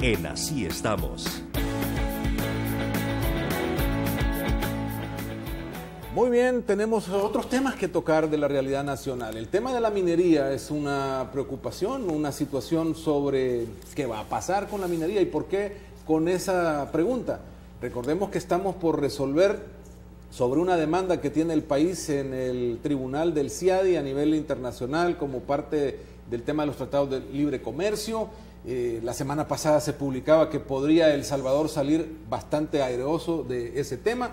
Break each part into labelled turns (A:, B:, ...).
A: en Así Estamos.
B: Muy bien, tenemos otros temas que tocar de la realidad nacional. El tema de la minería es una preocupación, una situación sobre qué va a pasar con la minería y por qué con esa pregunta. Recordemos que estamos por resolver sobre una demanda que tiene el país en el tribunal del CIADI a nivel internacional como parte del tema de los tratados de libre comercio. La semana pasada se publicaba que podría El Salvador salir bastante airoso de ese tema.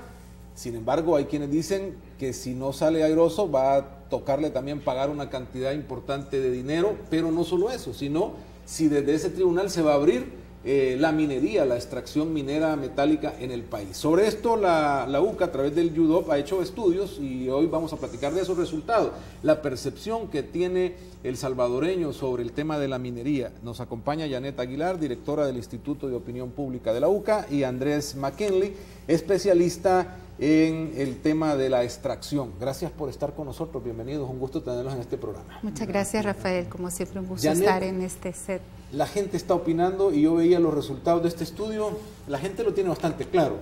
B: Sin embargo, hay quienes dicen que si no sale airoso va a tocarle también pagar una cantidad importante de dinero, pero no solo eso, sino si desde ese tribunal se va a abrir la minería, la extracción minera metálica en el país. Sobre esto la UCA a través del UDOP ha hecho estudios y hoy vamos a platicar de esos resultados. La percepción que tiene el salvadoreño sobre el tema de la minería. Nos acompaña Janet Aguilar, directora del Instituto de Opinión Pública de la UCA, y Andrés McKinley, especialista en el tema de la extracción. Gracias por estar con nosotros, bienvenidos, un gusto tenerlos en este programa.
C: Muchas gracias, Rafael, como siempre un gusto
B: Janet,
C: estar en este set.
B: La gente está opinando y yo veía los resultados de este estudio, la gente lo tiene bastante claro,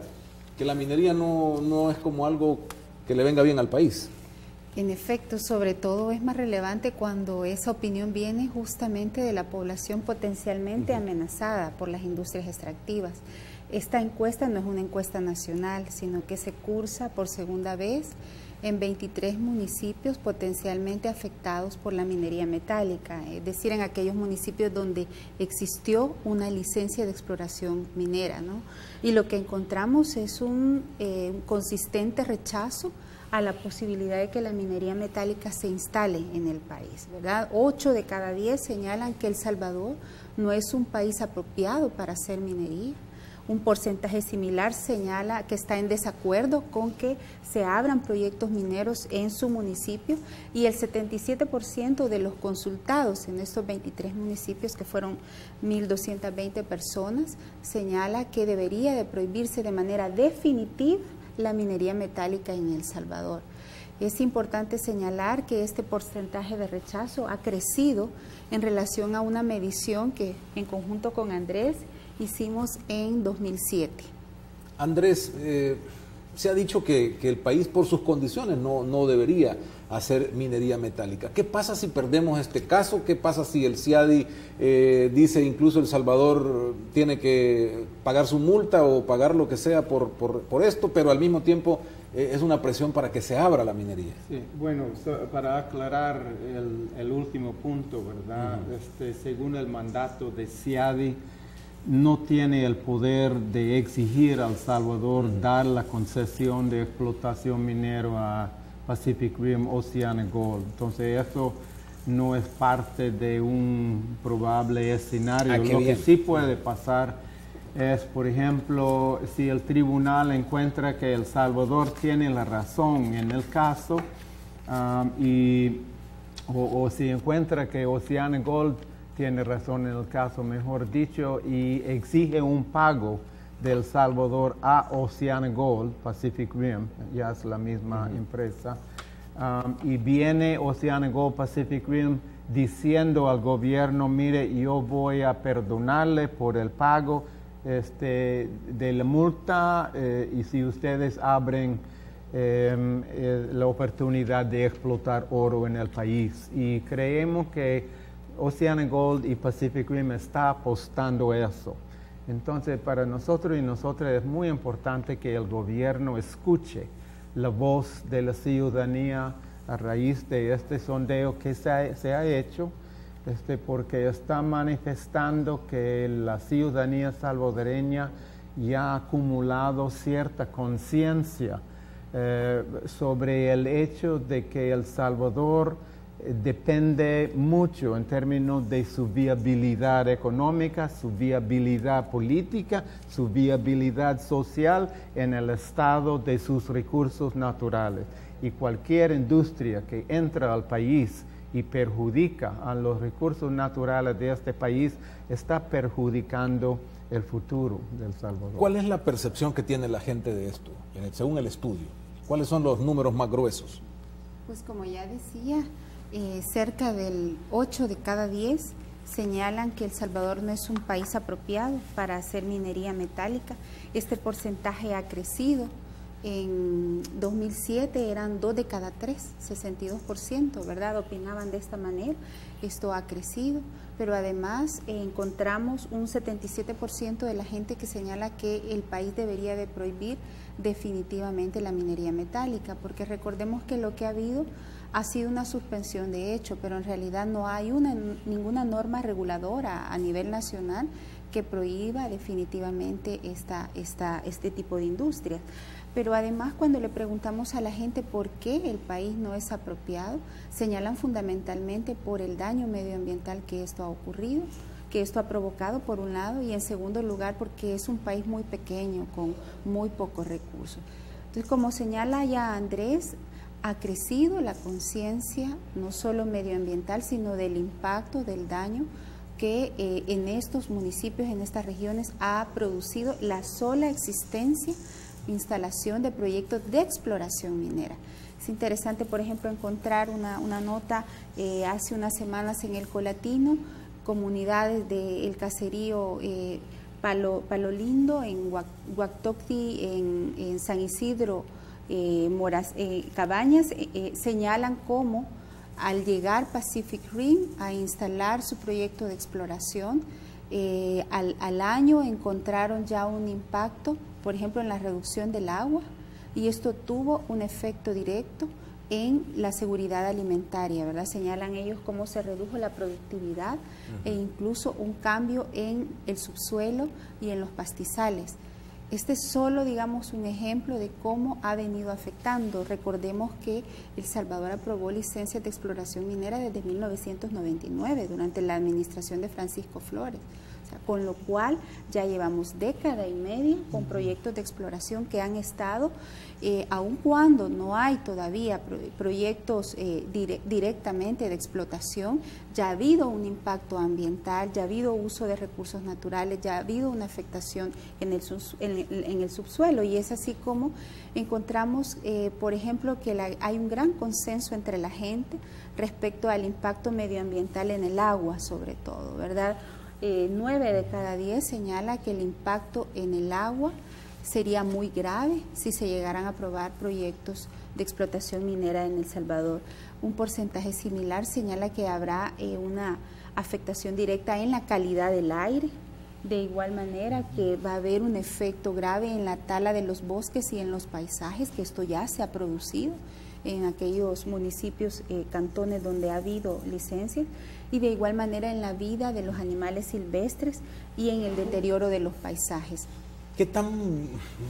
B: que la minería no es como algo que le venga bien al país.
C: En efecto, sobre todo es más relevante cuando esa opinión viene justamente de la población potencialmente amenazada por las industrias extractivas. Esta encuesta no es una encuesta nacional, sino que se cursa por segunda vez en 23 municipios potencialmente afectados por la minería metálica, es decir, en aquellos municipios donde existió una licencia de exploración minera, ¿no? Y lo que encontramos es un consistente rechazo a la posibilidad de que la minería metálica se instale en el país, ¿verdad? 8 de cada 10 señalan que El Salvador no es un país apropiado para hacer minería. Un porcentaje similar señala que está en desacuerdo con que se abran proyectos mineros en su municipio y el 77% de los consultados en estos 23 municipios, que fueron 1.220 personas, señala que debería de prohibirse de manera definitiva la minería metálica en El Salvador. Es importante señalar que este porcentaje de rechazo ha crecido en relación a una medición que en conjunto con Andrés hicimos en 2007.
B: Andrés, se ha dicho que el país por sus condiciones no debería hacer minería metálica. ¿Qué pasa si perdemos este caso? ¿Qué pasa si el CIADI dice incluso El Salvador tiene que pagar su multa o pagar lo que sea por esto, pero al mismo tiempo es una presión para que se abra la minería?
D: Sí, bueno, para aclarar el último punto, ¿verdad? Según el mandato de CIADI, no tiene el poder de exigir a El Salvador dar la concesión de explotación minera a Pacific Rim, OceanaGold. Entonces eso no es parte de un probable escenario. Lo que sí puede pasar es, por ejemplo, si el tribunal encuentra que El Salvador tiene la razón en el caso o si encuentra que OceanaGold tiene razón en el caso, mejor dicho, y exige un pago de El Salvador a OceanaGold, Pacific Rim, ya es la misma empresa, y viene OceanaGold, Pacific Rim, diciendo al gobierno, mire, yo voy a perdonarle por el pago de la multa y si ustedes abren la oportunidad de explotar oro en el país. Y creemos que OceanaGold y Pacific Rim está apostando eso. Entonces, para nosotros y nosotras es muy importante que el gobierno escuche la voz de la ciudadanía a raíz de este sondeo que se ha hecho, porque está manifestando que la ciudadanía salvadoreña ya ha acumulado cierta conciencia sobre el hecho de que El Salvador depende mucho en términos de su viabilidad económica, su viabilidad política, su viabilidad social en el estado de sus recursos naturales. Y cualquier industria que entra al país y perjudica a los recursos naturales de este país está perjudicando el futuro de El Salvador.
B: ¿Cuál es la percepción que tiene la gente de esto, según el estudio? ¿Cuáles son los números más gruesos?
C: Pues como ya decía, cerca del 8 de cada 10 señalan que El Salvador no es un país apropiado para hacer minería metálica. Este porcentaje ha crecido. En 2007 eran 2 de cada 3, 62%, ¿verdad? Opinaban de esta manera. Esto ha crecido, pero además encontramos un 77% de la gente que señala que el país debería de prohibir definitivamente la minería metálica, porque recordemos que lo que ha habido ha sido una suspensión de hecho, pero en realidad no hay ninguna norma reguladora a nivel nacional que prohíba definitivamente este tipo de industrias. Pero además, cuando le preguntamos a la gente por qué el país no es apropiado, señalan fundamentalmente por el daño medioambiental que esto ha ocurrido, que esto ha provocado por un lado, y en segundo lugar porque es un país muy pequeño, con muy pocos recursos. Entonces, como señala ya Andrés, ha crecido la conciencia no solo medioambiental, sino del impacto, del daño que en estos municipios, en estas regiones, ha producido la sola existencia, instalación de proyectos de exploración minera. Es interesante, por ejemplo, encontrar una nota hace unas semanas en el Colatino, comunidades del caserío Palo Lindo, en Huactocti, en San Isidro, Cabañas, señalan cómo al llegar Pacific Rim a instalar su proyecto de exploración, al año encontraron ya un impacto, por ejemplo, en la reducción del agua, y esto tuvo un efecto directo en la seguridad alimentaria, ¿verdad? Señalan ellos cómo se redujo la productividad e incluso un cambio en el subsuelo y en los pastizales. Este es solo, digamos, un ejemplo de cómo ha venido afectando. Recordemos que El Salvador aprobó licencias de exploración minera desde 1999, durante la administración de Francisco Flores. O sea, con lo cual ya llevamos década y media con proyectos de exploración que han estado, aun cuando no hay todavía proyectos directamente de explotación, ya ha habido un impacto ambiental, ya ha habido uso de recursos naturales, ya ha habido una afectación en el subsuelo, y es así como encontramos, por ejemplo, que hay un gran consenso entre la gente respecto al impacto medioambiental en el agua, sobre todo, ¿verdad? 9 de cada 10 señala que el impacto en el agua sería muy grave si se llegaran a aprobar proyectos de explotación minera en El Salvador. Un porcentaje similar señala que habrá una afectación directa en la calidad del aire, de igual manera que va a haber un efecto grave en la tala de los bosques y en los paisajes, que esto ya se ha producido en aquellos municipios, cantones donde ha habido licencias, y de igual manera en la vida de los animales silvestres y en el deterioro de los paisajes.
B: ¿Qué tan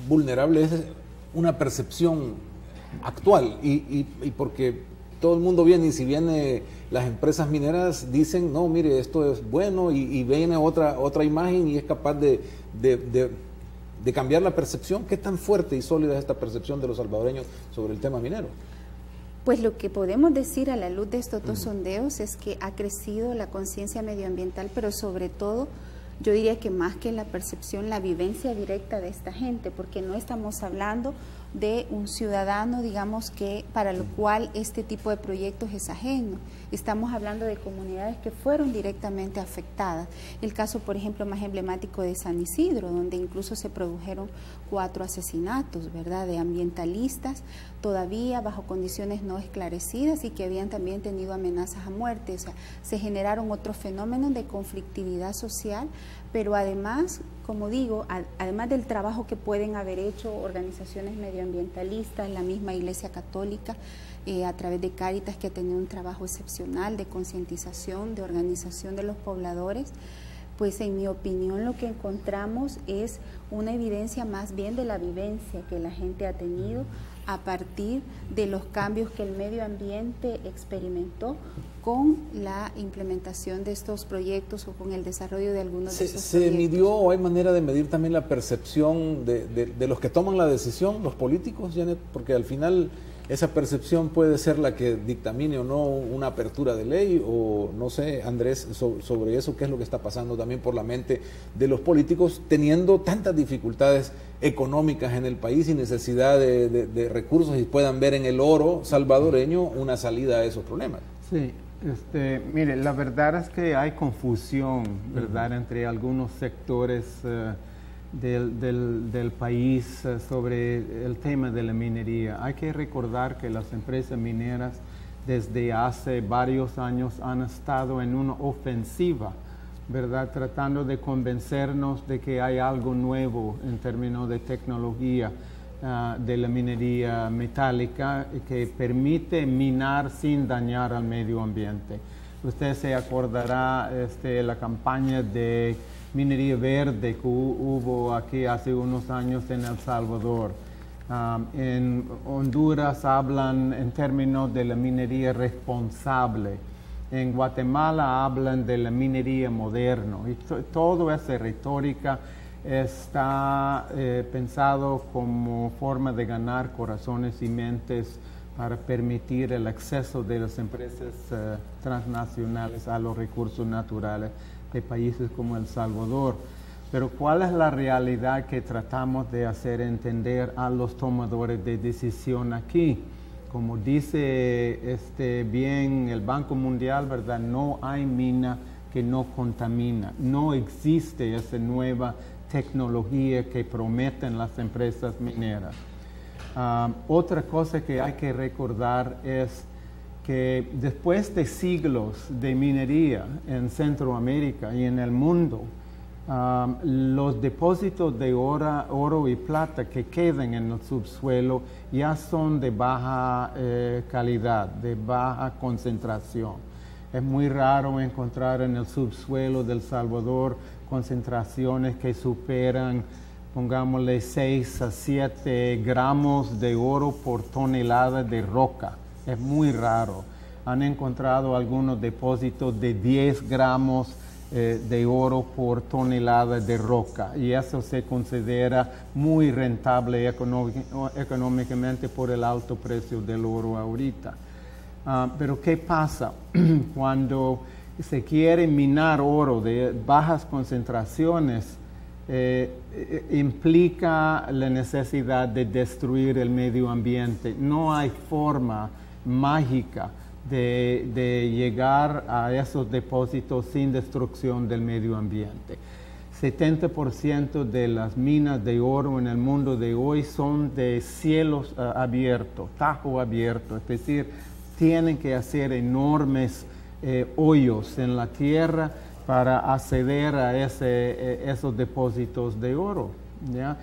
B: vulnerable es una percepción actual? Y porque todo el mundo viene, y si viene las empresas mineras dicen, no, mire, esto es bueno, y viene otra imagen y es capaz de cambiar la percepción. ¿Qué tan fuerte y sólida es esta percepción de los salvadoreños sobre el tema minero?
C: Pues lo que podemos decir a la luz de estos dos sondeos es que ha crecido la conciencia medioambiental, pero sobre todo, yo diría que más que la percepción, la vivencia directa de esta gente, porque no estamos hablando de un ciudadano, digamos, que para lo cual este tipo de proyectos es ajeno. Estamos hablando de comunidades que fueron directamente afectadas. El caso, por ejemplo, más emblemático de San Isidro, donde incluso se produjeron 4 asesinatos, ¿verdad?, de ambientalistas, todavía bajo condiciones no esclarecidas y que habían también tenido amenazas a muerte. O sea, se generaron otros fenómenos de conflictividad social, pero además, como digo, además del trabajo que pueden haber hecho organizaciones medioambientalistas, la misma Iglesia Católica, a través de Cáritas, que ha tenido un trabajo excepcional de concientización, de organización de los pobladores, pues en mi opinión lo que encontramos es una evidencia más bien de la vivencia que la gente ha tenido a partir de los cambios que el medio ambiente experimentó con la implementación de estos proyectos o con el desarrollo de algunos de estos proyectos.
B: ¿Se midió o hay manera de medir también la percepción de los que toman la decisión, los políticos, Janet? Porque al final esa percepción puede ser la que dictamine o no una apertura de ley, o no sé, Andrés, sobre eso, qué es lo que está pasando también por la mente de los políticos, teniendo tantas dificultades económicas en el país y necesidad de recursos, y puedan ver en el oro salvadoreño una salida a esos problemas.
D: Sí, Mire, la verdad es que hay confusión, ¿verdad?, entre algunos sectores del país sobre el tema de la minería. Hay que recordar que las empresas mineras desde hace varios años han estado en una ofensiva, ¿verdad?, tratando de convencernos de que hay algo nuevo en términos de tecnología de la minería metálica que permite minar sin dañar al medio ambiente. Usted se acordará la campaña de minería verde que hubo aquí hace unos años en El Salvador. En Honduras hablan en términos de la minería responsable. En Guatemala hablan de la minería moderna. Y toda esa retórica está pensado como forma de ganar corazones y mentes para permitir el acceso de las empresas transnacionales a los recursos naturales de países como El Salvador. Pero ¿cuál es la realidad que tratamos de hacer entender a los tomadores de decisión aquí? Como dice bien el Banco Mundial, ¿verdad?, no hay mina que no contamina. No existe esa nueva tecnología que prometen las empresas mineras. Otra cosa que hay que recordar es que después de siglos de minería en Centroamérica y en el mundo, los depósitos de oro y plata que quedan en el subsuelo ya son de baja calidad, de baja concentración. Es muy raro encontrar en el subsuelo del Salvador concentraciones que superan, pongámosle, 6 a 7 gramos de oro por tonelada de roca. Es muy raro. Han encontrado algunos depósitos de 10 gramos de oro por tonelada de roca, y eso se considera muy rentable económicamente por el alto precio del oro ahorita. Pero ¿qué pasa cuando se quiere minar oro de bajas concentraciones? Implica la necesidad de destruir el medio ambiente. No hay forma mágica de llegar a esos depósitos sin destrucción del medio ambiente. 70% de las minas de oro en el mundo de hoy son de cielos abiertos, tajo abierto, es decir, tienen que hacer enormes hoyos en la tierra para acceder a esos depósitos de oro, ¿ya?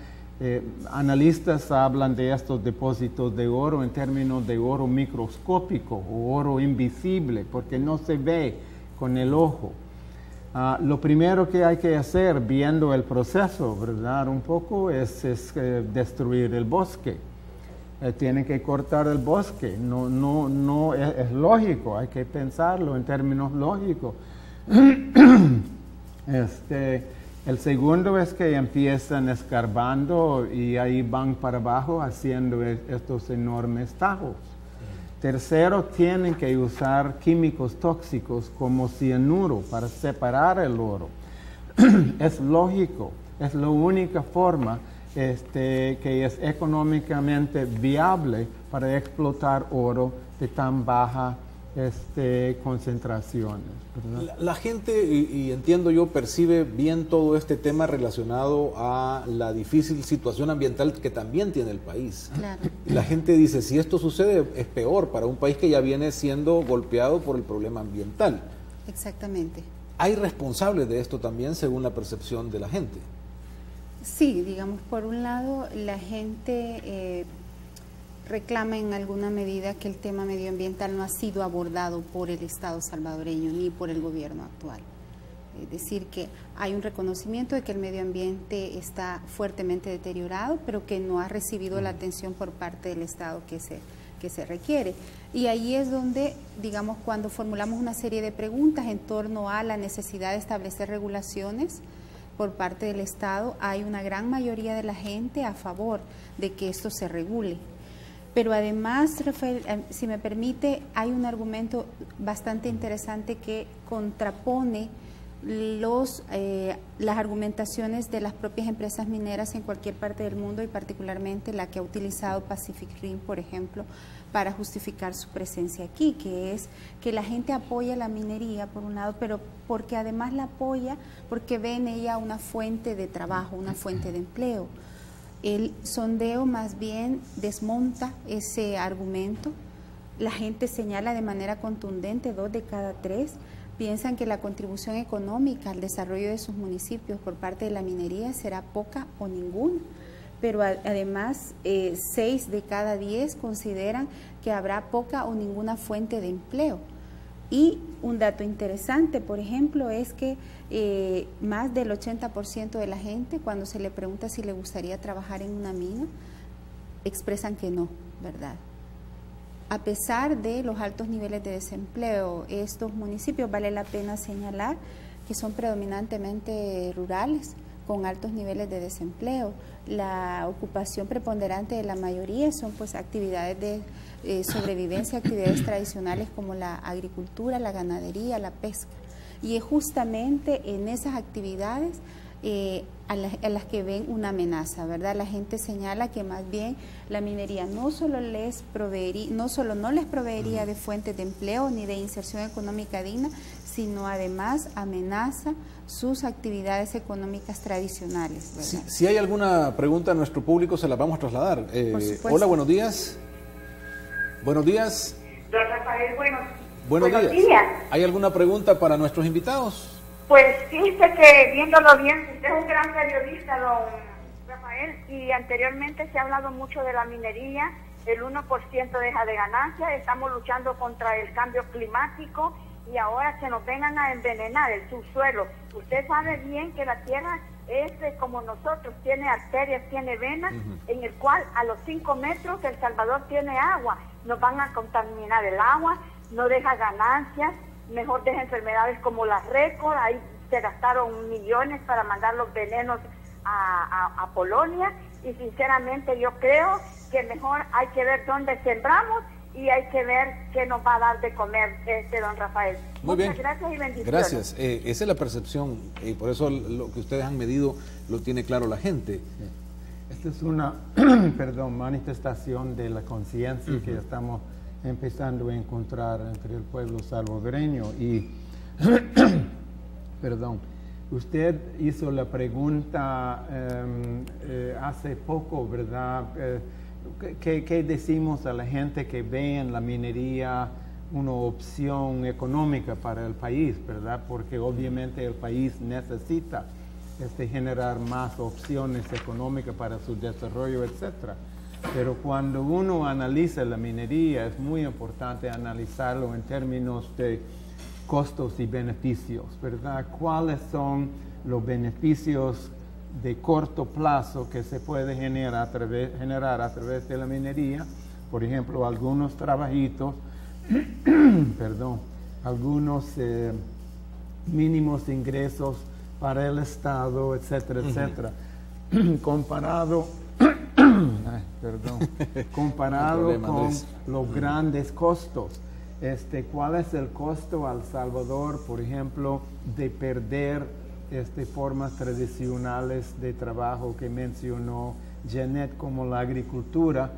D: Analistas hablan de estos depósitos de oro en términos de oro microscópico o oro invisible, porque no se ve con el ojo. Lo primero que hay que hacer, viendo el proceso, ¿verdad?, un poco, es destruir el bosque. Tienen que cortar el bosque. No es lógico, hay que pensarlo en términos lógicos. El segundo es que empiezan escarbando y ahí van para abajo haciendo estos enormes tajos. Tercero, tienen que usar químicos tóxicos como cianuro para separar el oro. Es lógico, es la única forma que es económicamente viable para explotar oro de tan baja concentraciones, ¿verdad?
B: La gente, y entiendo yo, percibe bien todo este tema relacionado a la difícil situación ambiental que también tiene el país.
C: Claro.
B: Y la gente dice, si esto sucede, es peor para un país que ya viene siendo golpeado por el problema ambiental.
C: Exactamente.
B: ¿Hay responsables de esto también, según la percepción de la gente?
C: Sí, digamos, por un lado, la gente reclama en alguna medida que el tema medioambiental no ha sido abordado por el Estado salvadoreño ni por el gobierno actual. Es decir, que hay un reconocimiento de que el medio ambiente está fuertemente deteriorado, pero que no ha recibido la atención por parte del Estado que se requiere. Y ahí es donde, digamos, cuando formulamos una serie de preguntas en torno a la necesidad de establecer regulaciones por parte del Estado, hay una gran mayoría de la gente a favor de que esto se regule. Pero además, Rafael, si me permite, hay un argumento bastante interesante que contrapone las argumentaciones de las propias empresas mineras en cualquier parte del mundo y particularmente la que ha utilizado Pacific Rim, por ejemplo, para justificar su presencia aquí, que es que la gente apoya la minería por un lado, pero porque además la apoya porque ve en ella una fuente de trabajo, una fuente de empleo. El sondeo más bien desmonta ese argumento. La gente señala de manera contundente, 2 de cada 3 piensan que la contribución económica al desarrollo de sus municipios por parte de la minería será poca o ninguna, pero además 6 de cada 10 consideran que habrá poca o ninguna fuente de empleo. Y un dato interesante, por ejemplo, es que más del 80% de la gente, cuando se le pregunta si le gustaría trabajar en una mina, expresan que no, ¿verdad? A pesar de los altos niveles de desempleo, estos municipios, vale la pena señalar que son predominantemente rurales, con altos niveles de desempleo. La ocupación preponderante de la mayoría son pues actividades de sobrevivencia, actividades tradicionales como la agricultura, la ganadería, la pesca. Y es justamente en esas actividades a las que ven una amenaza, ¿verdad? La gente señala que más bien la minería no solo no les proveería de fuentes de empleo ni de inserción económica digna, sino además amenaza sus actividades económicas tradicionales, ¿verdad?
B: Si hay alguna pregunta a nuestro público, se la vamos a trasladar. Hola, buenos días. Buenos días.
A: Don Rafael,
B: buenos días. ¿Hay alguna pregunta para nuestros invitados?
A: Pues fíjese que viéndolo bien, usted es un gran periodista, don Rafael, y anteriormente se ha hablado mucho de la minería, el 1% deja de ganancia, estamos luchando contra el cambio climático y ahora que nos vengan a envenenar el subsuelo. Usted sabe bien que la tierra es como nosotros, tiene arterias, tiene venas, en el cual a los 5 metros El Salvador tiene agua, nos van a contaminar el agua, no deja ganancias, mejor deja enfermedades como la récord, ahí se gastaron millones para mandar los venenos a Polonia y sinceramente yo creo que mejor hay que ver dónde sembramos y hay que ver qué nos va a dar de comer don Rafael.
B: Muy bien.
A: Muchas gracias y bendiciones.
B: Gracias. Esa es la percepción y por eso lo que ustedes han medido lo tiene claro la gente.
D: Esta es una manifestación de la conciencia que estamos empezando a encontrar entre el pueblo salvadoreño y usted hizo la pregunta hace poco, ¿verdad? ¿Qué decimos a la gente que ve en la minería una opción económica para el país, ¿verdad? Porque obviamente el país necesita generar más opciones económicas para su desarrollo, etcétera. Pero cuando uno analiza la minería es muy importante analizarlo en términos de costos y beneficios, ¿verdad? ¿Cuáles son los beneficios de corto plazo que se puede generar a través de la minería? Por ejemplo, algunos trabajitos, algunos mínimos ingresos para el Estado, etcétera, etcétera. Comparado con los grandes costos. ¿Cuál es el costo a El Salvador, por ejemplo, de perder formas tradicionales de trabajo que mencionó Janet, como la agricultura,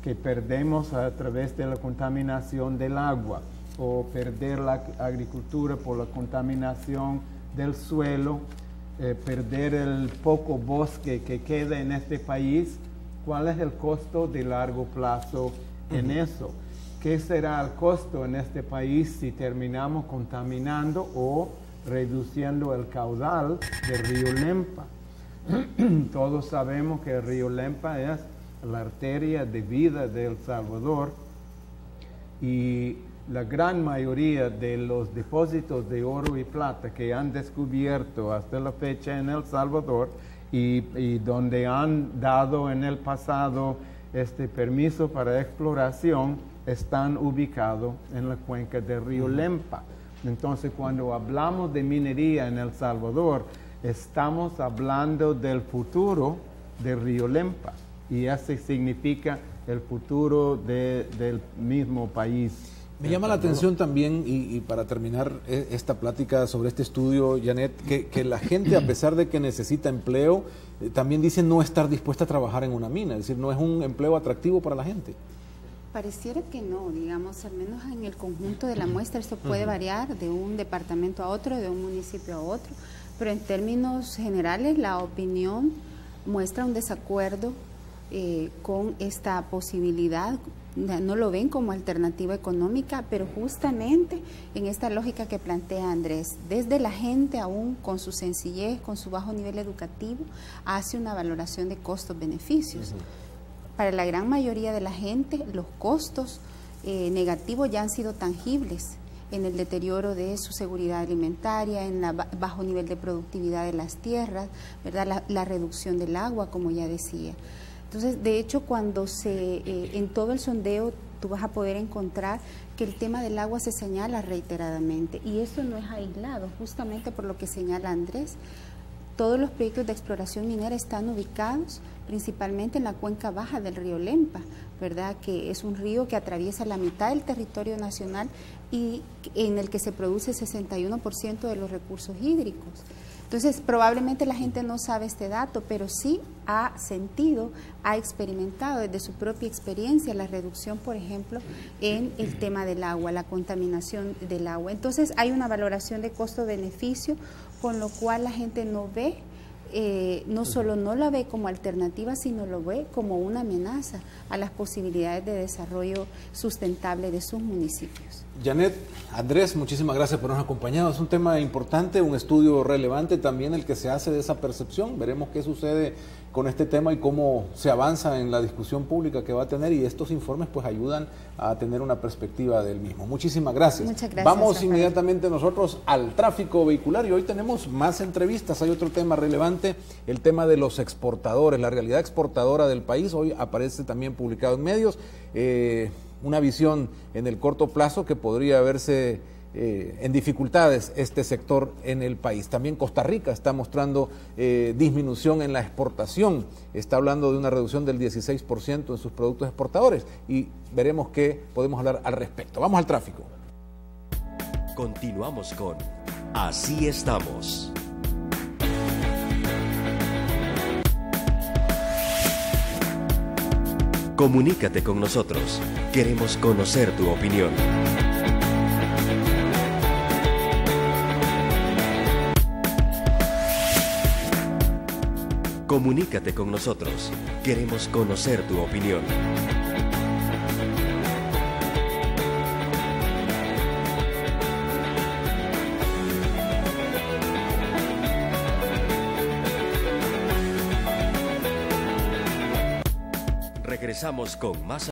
D: que perdemos a través de la contaminación del agua, o perder la agricultura por la contaminación del suelo, perder el poco bosque que queda en este país? ¿Cuál es el costo de largo plazo en eso? ¿Qué será el costo en este país si terminamos contaminando o reduciendo el caudal del río Lempa? Todos sabemos que el río Lempa es la arteria de vida de El Salvador y la gran mayoría de los depósitos de oro y plata que han descubierto hasta la fecha en El Salvador y donde han dado en el pasado permiso para exploración están ubicados en la cuenca del río Lempa. Entonces, cuando hablamos de minería en El Salvador, estamos hablando del futuro del río Lempa y ese significa el futuro del mismo país.
B: Me llama la atención también, y para terminar esta plática sobre este estudio, Janet, que la gente, a pesar de que necesita empleo, también dice no estar dispuesta a trabajar en una mina, es decir, no es un empleo atractivo para la gente.
C: Pareciera que no, digamos, al menos en el conjunto de la muestra esto puede variar de un departamento a otro, de un municipio a otro, pero en términos generales la opinión muestra un desacuerdo con esta posibilidad. No lo ven como alternativa económica, pero justamente en esta lógica que plantea Andrés, desde la gente aún con su sencillez, con su bajo nivel educativo, hace una valoración de costos-beneficios. Para la gran mayoría de la gente, los costos negativos ya han sido tangibles en el deterioro de su seguridad alimentaria, en el bajo nivel de productividad de las tierras, ¿verdad? La reducción del agua, como ya decía. Entonces, de hecho, cuando en todo el sondeo tú vas a poder encontrar que el tema del agua se señala reiteradamente, y esto no es aislado, justamente por lo que señala Andrés. Todos los proyectos de exploración minera están ubicados principalmente en la cuenca baja del río Lempa, ¿verdad? Que es un río que atraviesa la mitad del territorio nacional y en el que se produce 61% de los recursos hídricos. Entonces, probablemente la gente no sabe este dato, pero sí ha sentido, ha experimentado desde su propia experiencia la reducción, por ejemplo, en el tema del agua, la contaminación del agua. Entonces, hay una valoración de costo-beneficio, con lo cual la gente no ve, no solo no la ve como alternativa, sino lo ve como una amenaza a las posibilidades de desarrollo sustentable de sus municipios.
B: Janet, Andrés, muchísimas gracias por habernos acompañado. Es un tema importante, un estudio relevante también el que se hace de esa percepción. Veremos qué sucede con este tema y cómo se avanza en la discusión pública que va a tener, y estos informes pues ayudan a tener una perspectiva del mismo. Muchísimas gracias.
C: Muchas gracias.
B: Vamos inmediatamente nosotros al tráfico vehicular y hoy tenemos más entrevistas. Hay otro tema relevante, el tema de los exportadores, la realidad exportadora del país. Hoy aparece también publicado en medios una visión en el corto plazo que podría verse en dificultades este sector en el país. También Costa Rica está mostrando disminución en la exportación, está hablando de una reducción del 16% en sus productos exportadores y veremos qué podemos hablar al respecto. Vamos al tráfico.
E: Continuamos con Así Estamos. Comunícate con nosotros. Queremos conocer tu opinión. Comunícate con nosotros. Queremos conocer tu opinión. Regresamos con más.